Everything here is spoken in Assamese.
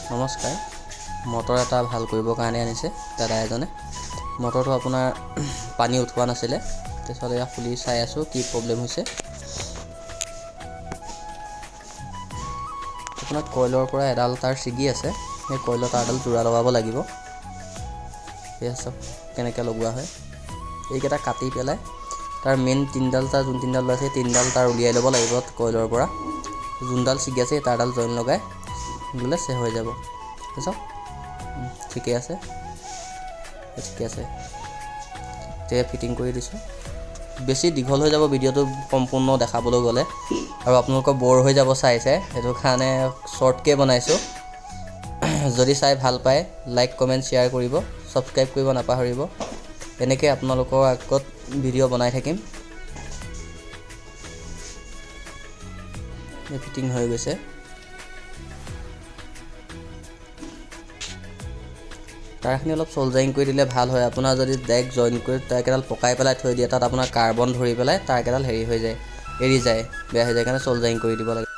নমস্কাৰ, মটৰ এটা ভাল কৰিবৰ কাৰণে আনিছে দাদা এজনে। মটৰটো আপোনাৰ পানী উঠোৱা নাছিলে, তাৰপিছত এয়া খুলি চাই আছোঁ কি প্ৰব্লেম হৈছে। আপোনাৰ কইলৰ পৰা এডাল তাৰ ছিগি আছে, সেই কইলৰ তাৰডাল যোৰা লগাব লাগিব। সেয়া চাওক কেনেকৈ লগোৱা হয়। এইকেইটা কাটি পেলাই তাৰ মেইন তিনিডাল তাৰ, যোন তিনিডাল ওলাইছে তিনিডাল তাৰ উলিয়াই ল'ব লাগিব কইলৰ পৰা। যোনডাল ছিগি আছে সেই তারডাল জইন লগাই দিলে চেভ হৈ যাব। চাওক ঠিকে আছে, ঠিকে আছে। এতিয়া ফিটিং কৰি দিছোঁ। বেছি দীঘল হৈ যাব ভিডিঅ'টো সম্পূৰ্ণ দেখাবলৈ গ'লে, আৰু আপোনালোকৰ ব'ৰ হৈ যাব চাই চাই, সেইটো কাৰণে শ্বৰ্টকৈ বনাইছোঁ। যদি চাই ভাল পায় লাইক কমেণ্ট শ্বেয়াৰ কৰিব, ছাবস্ক্ৰাইব কৰিব নাপাহৰিব। এনেকৈ আপোনালোকৰ আগত ভিডিঅ' বনাই থাকিম। ফিটিং হৈ গৈছে। তাৰখিনি অলপ চল্ডাৰিং কৰি দিলে ভাল হয়। আপোনাৰ যদি ডাইৰেক্ট জইন কৰি তাৰকেইডাল পকাই পেলাই থৈ দিয়ে, তাত আপোনাৰ কাৰ্বন ধৰি পেলাই তাৰকেইডাল হেৰি হৈ যায়, এৰি যায়, বেয়া হৈ যায়, কাৰণে চল্ডাৰিং কৰি দিব লাগে।